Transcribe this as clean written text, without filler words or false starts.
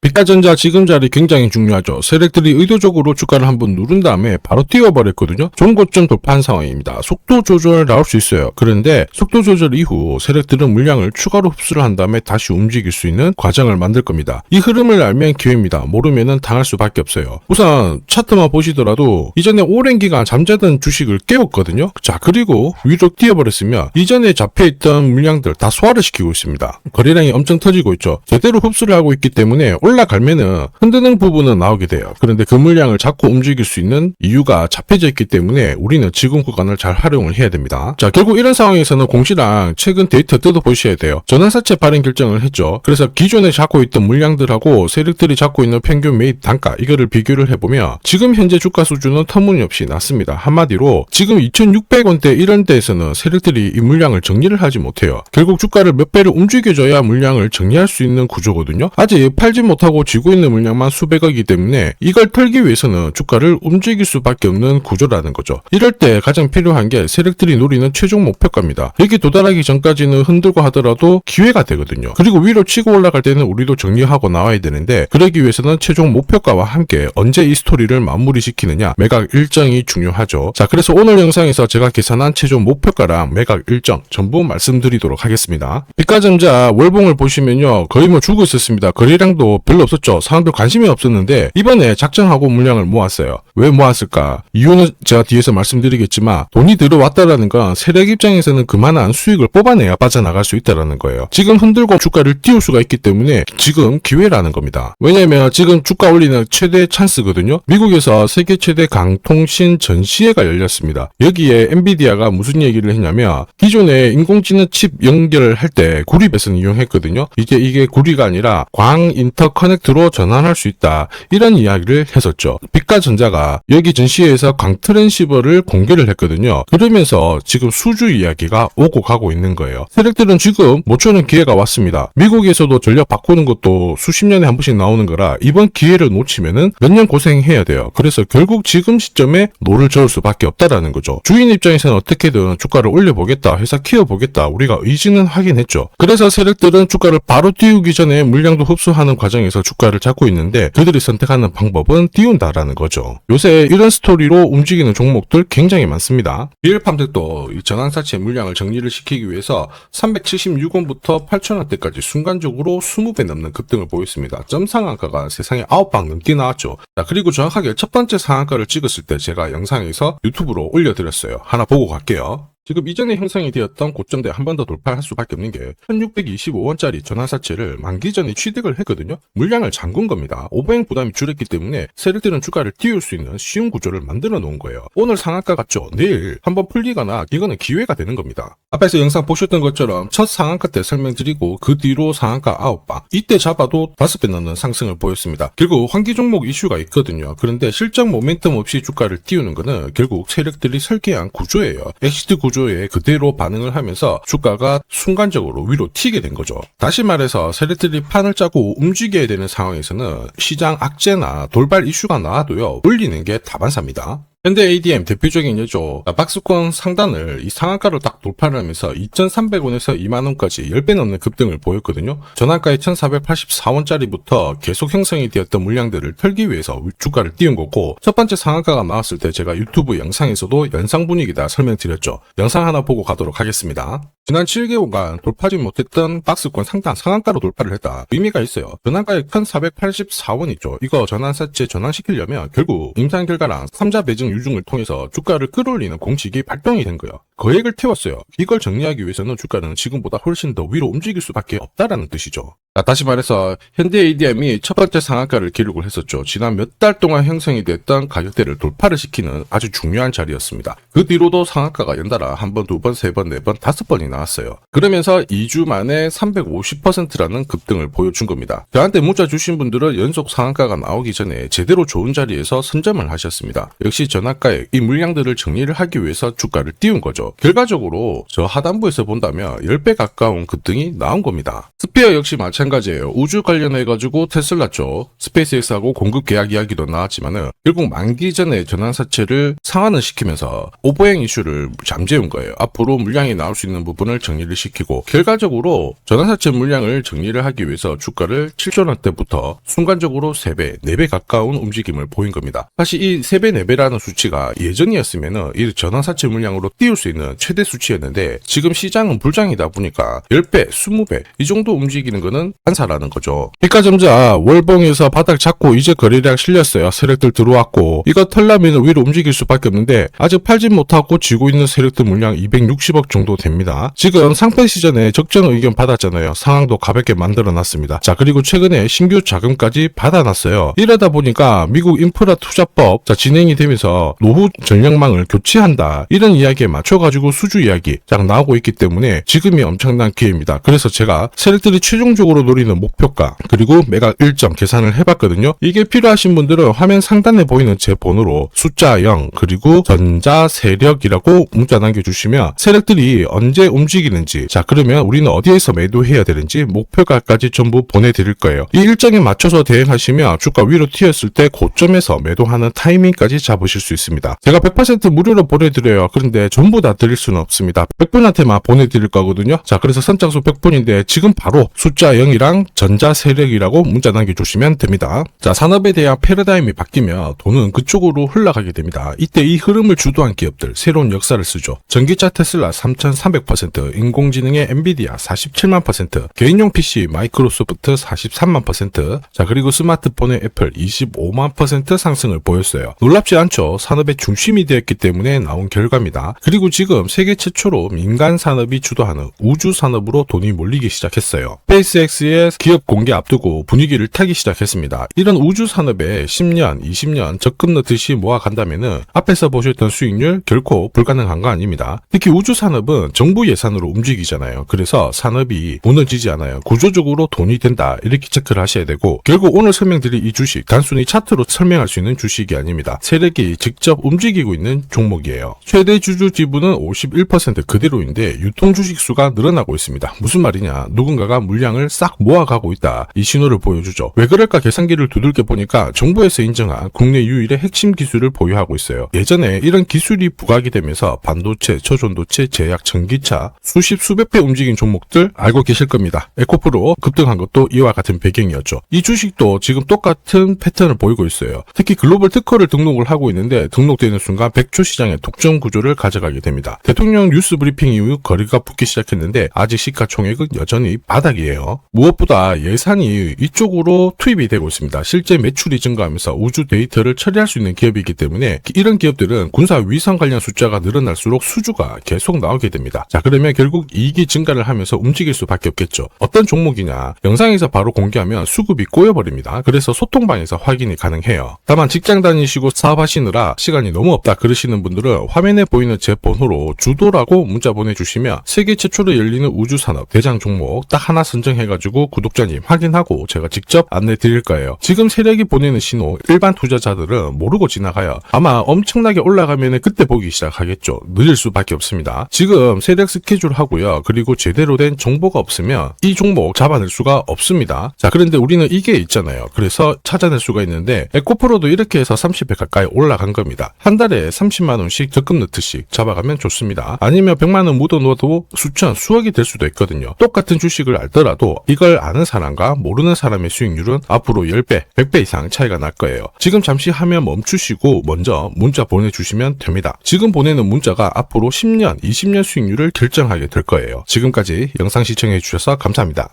빛가전자 지금 자리 굉장히 중요하죠. 세력들이 의도적으로 주가를 한번 누른 다음에 바로 뛰어버렸거든요. 좋은 고점 돌파한 상황입니다. 속도 조절 나올 수 있어요. 그런데 속도 조절 이후 세력들은 물량을 추가로 흡수를 한 다음에 다시 움직일 수 있는 과정을 만들 겁니다. 이 흐름을 알면 기회입니다. 모르면은 당할 수밖에 없어요. 우선 차트만 보시더라도 이전에 오랜 기간 잠자던 주식을 깨웠거든요. 자, 그리고 위로 뛰어버렸으면 이전에 잡혀있던 물량들 다 소화를 시키고 있습니다. 거래량이 엄청 터지고 있죠. 제대로 흡수를 하고 있기 때문에 올라가면은 흔드는 부분은 나오게 돼요. 그런데 그 물량을 자꾸 움직일 수 있는 이유가 잡혀져 있기 때문에 우리는 지금 구간을 잘 활용을 해야 됩니다. 자, 결국 이런 상황에서는 공시랑 최근 데이터 뜯어보셔야 돼요. 전환사채 발행 결정을 했죠. 그래서 기존에 잡고 있던 물량들하고 세력들이 잡고 있는 평균 매입 단가 이거를 비교를 해보면 지금 현재 주가 수준은 터무니없이 낮습니다. 한마디로 지금 2600원대 이런 데에서는 세력들이 이 물량을 정리를 하지 못해요. 결국 주가를 몇 배를 움직여줘야 물량을 정리할 수 있는 구조거든요. 아직 팔지 못하고 쥐고 있는 물량만 수백억이기 때문에 이걸 털기 위해서는 주가를 움직일 수밖에 없는 구조라는 거죠. 이럴 때 가장 필요한 게 세력들이 노리는 최종 목표가입니다. 여기 도달하기 전까지는 흔들고 하더라도 기회가 되거든요. 그리고 위로 치고 올라갈 때는 우리도 정리하고 나와야 되는데 그러기 위해서는 최종 목표가와 함께 언제 이 스토리를 마무리시키느냐 매각 일정이 중요하죠. 자, 그래서 오늘 영상에서 제가 계산한 최종 목표가랑 매각 일정 전부 말씀드리도록 하겠습니다. 빛가전자 월봉을 보시면요 거의 뭐 죽어 있었습니다. 거래량도 별로 없었죠. 사람들 관심이 없었는데 이번에 작정하고 물량을 모았어요. 왜 모았을까? 이유는 제가 뒤에서 말씀드리겠지만 돈이 들어왔다라는 건 세력 입장에서는 그만한 수익을 뽑아내야 빠져나갈 수 있다는 거예요. 지금 흔들고 주가를 띄울 수가 있기 때문에 지금 기회라는 겁니다. 왜냐면 지금 주가 올리는 최대 찬스거든요. 미국에서 세계 최대 강통신 전시회가 열렸습니다. 여기에 엔비디아가 무슨 얘기를 했냐면 기존에 인공지능 칩 연결을 할 때 구리배선 이용했거든요. 이제 이게 구리가 아니라 광 인터커넥트로 전환할 수 있다. 이런 이야기를 했었죠. 빛가전자가 여기 전시회에서 광 트랜시버를 공개를 했거든요. 그러면서 지금 수주 이야기가 오고 가고 있는 거예요. 세력들은 지금 못추는 기회가 왔습니다. 미국에서도 전력 바꾸는 것도 수십 년에 한 번씩 나오는 거라 이번 기회를 놓치면은 몇 년 고생해야 돼요. 그래서 결국 지금 시점에 노를 저을 수밖에 없다라는 거죠. 주인 입장에서는 어떻게든 주가를 올려보겠다, 회사 키워보겠다 우리가 의지는 하긴 했죠. 그래서 세력들은 주가를 바로 띄우기 전에 물량도 흡수하는 과정에서 주가를 잡고 있는데 그들이 선택하는 방법은 띄운다라는 거죠. 요새 이런 스토리로 움직이는 종목들 굉장히 많습니다. 비엘팜들도 이 전환사채 물량을 정리를 시키기 위해서 376원부터 8,000원대까지 순간적으로 20배 넘는 급등을 보였습니다. 점 상한가가 세상에 9방 넘게 나왔죠. 자, 그리고 정확하게 첫 번째 상한가를 찍었을 때 제가 영상에서 유튜브로 올려드렸어요. 하나 보고 갈게요. 지금 이전에 형성이 되었던 고점대 한 번 더 돌파할 수밖에 없는 게 1625원짜리 전환사채를 만기 전에 취득을 했거든요. 물량을 잠근 겁니다. 오버행 부담이 줄었기 때문에 세력들은 주가를 띄울 수 있는 쉬운 구조를 만들어 놓은 거예요. 오늘 상한가 같죠? 내일 한번 풀리거나 이거는 기회가 되는 겁니다. 앞에서 영상 보셨던 것처럼 첫 상한가 때 설명드리고 그 뒤로 상한가 9방 이때 잡아도 5배 넘는 상승을 보였습니다. 결국 환기 종목 이슈가 있거든요. 그런데 실적 모멘텀 없이 주가를 띄우는 거는 결국 세력들이 설계한 구조예요. 엑시트 구조에 그대로 반응을 하면서 주가가 순간적으로 위로 튀게 된 거죠. 다시 말해서 세력들이 판을 짜고 움직여야 되는 상황에서는 시장 악재나 돌발 이슈가 나와도요 올리는 게 다반사입니다. 현대 ADM 대표적인 예죠. 박스권 상단을 이 상한가를 딱 돌파를 하면서 2,300원에서 2만원까지 10배 넘는 급등을 보였거든요. 전환가의 1,484원짜리부터 계속 형성이 되었던 물량들을 털기 위해서 주가를 띄운 거고 첫 번째 상한가가 나왔을 때 제가 유튜브 영상에서도 연상 분위기다 설명드렸죠. 영상 하나 보고 가도록 하겠습니다. 지난 7개월간 돌파하지 못했던 박스권 상단 상한가로 돌파를 했다. 의미가 있어요. 전환가액 1,484원이죠. 이거 전환사채 전환시키려면 결국 임상 결과랑 3자 배정 유중을 통해서 주가를 끌어올리는 공식이 발동이 된 거예요. 거액을 태웠어요. 이걸 정리하기 위해서는 주가는 지금보다 훨씬 더 위로 움직일 수밖에 없다라는 뜻이죠. 다시 말해서 현대 ADM이 첫 번째 상한가를 기록을 했었죠. 지난 몇 달 동안 형성이 됐던 가격대를 돌파를 시키는 아주 중요한 자리였습니다. 그 뒤로도 상한가가 연달아 한 번, 두 번, 세 번, 네 번, 5번이 나왔어요. 그러면서 2주 만에 350%라는 급등을 보여준 겁니다. 저한테 문자 주신 분들은 연속 상한가가 나오기 전에 제대로 좋은 자리에서 선점을 하셨습니다. 역시 전환가액 이 물량들을 정리를 하기 위해서 주가를 띄운 거죠. 결과적으로 저 하단부에서 본다면 10배 가까운 급등이 나온 겁니다. 스피어 역시 마찬가지예요. 우주 관련해가지고 테슬라 쪽 스페이스X하고 공급 계약 이야기도 나왔지만은 결국 만기 전에 전환사채를 상환을 시키면서 오버행 이슈를 잠재운 거예요. 앞으로 물량이 나올 수 있는 부분을 정리를 시키고 결과적으로 전환사채 물량을 정리를 하기 위해서 주가를 7조 원대부터 순간적으로 3배, 4배 가까운 움직임을 보인 겁니다. 사실 이 3배, 4배라는 수치가 예전이었으면은 이 전환사채 물량으로 띄울 수 있는 최대 수치였는데 지금 시장은 불장이다 보니까 10배, 20배 이 정도 움직이는 거는 한사라는 거죠. 피가점자 월봉에서 바닥 잡고 이제 거래량 실렸어요. 세력들 들어왔고 이거 털라면 위로 움직일 수밖에 없는데 아직 팔지 못하고 쥐고 있는 세력들 물량 260억 정도 됩니다. 지금 상패 시전에 적정 의견 받았잖아요. 상황도 가볍게 만들어놨습니다. 자, 그리고 최근에 신규 자금까지 받아놨어요. 이러다 보니까 미국 인프라 투자법 진행이 되면서 노후 전력망을 교체한다 이런 이야기에 맞춰가지고 수주 이야기 딱 나오고 있기 때문에 지금이 엄청난 기회입니다. 그래서 제가 세력들이 최종적으로 노리는 목표가 그리고 매각 일정 계산을 해봤거든요. 이게 필요하신 분들은 화면 상단에 보이는 제 번호로 숫자 0 그리고 전자 세력이라고 문자 남겨주시면 세력들이 언제 움직이는지 자 그러면 우리는 어디에서 매도해야 되는지 목표가까지 전부 보내드릴 거예요. 이 일정에 맞춰서 대응하시면 주가 위로 튀었을 때 고점에서 매도하는 타이밍까지 잡으실 수 있습니다. 제가 100% 무료로 보내드려요. 그런데 전부 다 드릴 수는 없습니다. 100분한테만 보내드릴 거거든요. 자 그래서 선착수 100분인데 지금 바로 숫자 0이랑 전자 세력이라고 문자 남겨주시면 됩니다. 자 산업에 대한 패러다임이 바뀌면 돈은 그쪽으로 흘러가게 됩니다. 이때 이 흐름을 주도한 기업들 새로운 역사를 쓰죠. 전기차 테슬라 3300%, 인공지능의 엔비디아 47만 %, 개인용 PC 마이크로소프트 43만 %, 자 그리고 스마트폰의 애플 25만 % 상승을 보였어요. 놀랍지 않죠? 산업의 중심이 되었기 때문에 나온 결과입니다. 그리고 지금 세계 최초로 민간 산업이 주도하는 우주 산업으로 돈이 몰리기 시작했어요. 스페이스X의 기업 공개 앞두고 분위기를 타기 시작했습니다. 이런 우주 산업에 10년, 20년 적금 넣듯이 모아간다면은 앞에서 보셨던 수익률 결코 불가능한 거 아닙니다. 특히 우주 산업은 정부 예산으로 움직이잖아요. 그래서 산업이 무너지지 않아요. 구조적으로 돈이 된다 이렇게 체크를 하셔야 되고 결국 오늘 설명드릴 이 주식 단순히 차트로 설명할 수 있는 주식이 아닙니다. 세력이 직접 움직이고 있는 종목이에요. 최대 주주 지분은 51% 그대로인데 유통 주식 수가 늘어나고 있습니다. 무슨 말이냐? 누군가가 물량을 싹 모아가고 있다. 이 신호를 보여주죠. 왜 그럴까 계산기를 두들겨 보니까 정부에서 인정한 국내 유일의 핵심 기술을 보유하고 있어요. 예전에 이런 기술이 부각이 되면서 반도체, 저전도체, 제약, 전기차 수십 수백 배 움직인 종목들 알고 계실 겁니다. 에코프로 급등한 것도 이와 같은 배경이었죠. 이 주식도 지금 똑같은 패턴을 보이고 있어요. 특히 글로벌 특허를 등록을 하고 있는데 등록되는 순간 100조 시장의 독점 구조를 가져가게 됩니다. 대통령 뉴스 브리핑 이후 거리가 붙기 시작했는데 아직 시가총액은 여전히 바닥이에요. 무엇보다 예산이 이쪽으로 투입이 되고 있습니다. 실제 매출이 증가하면서 우주 데이터를 처리할 수 있는 기업이기 때문에 이런 기업들은 군사 위성 관련 숫자가 늘어날수록 수주가 계속 나오게 됩니다. 자 그러면 결국 이익이 증가를 하면서 움직일 수밖에 없겠죠. 어떤 종목이냐? 영상에서 바로 공개하면 수급이 꼬여버립니다. 그래서 소통방에서 확인이 가능해요. 다만 직장 다니시고 사업하시느라 시간이 너무 없다 그러시는 분들은 화면에 보이는 제 번호로 주도라고 문자 보내주시면 세계 최초로 열리는 우주산업 대장 종목 딱 하나 선정해가지고 구독자님 확인하고 제가 직접 안내 드릴 거예요. 지금 세력이 보내는 신호 일반 투자자들은 모르고 지나가요. 아마 엄청나게 올라가면 그때 보기 시작하겠죠. 늦을 수밖에 없습니다. 지금 세력 스케줄 하고요. 그리고 제대로 된 정보가 없으면 이 종목 잡아낼 수가 없습니다. 자 그런데 우리는 이게 있잖아요. 그래서 찾아낼 수가 있는데 에코프로도 이렇게 해서 30배 가까이 올라간 겁니다. 한 달에 30만 원씩 적금 넣듯이 잡아가면 좋습니다. 아니면 100만 원 묻어놓아도 수천, 수억이 될 수도 있거든요. 똑같은 주식을 알더라도 이걸 아는 사람과 모르는 사람의 수익률은 앞으로 10배, 100배 이상 차이가 날 거예요. 지금 잠시 화면 멈추시고 먼저 문자 보내주시면 됩니다. 지금 보내는 문자가 앞으로 10년, 20년 수익률을 결정하게 될 거예요. 지금까지 영상 시청해 주셔서 감사합니다.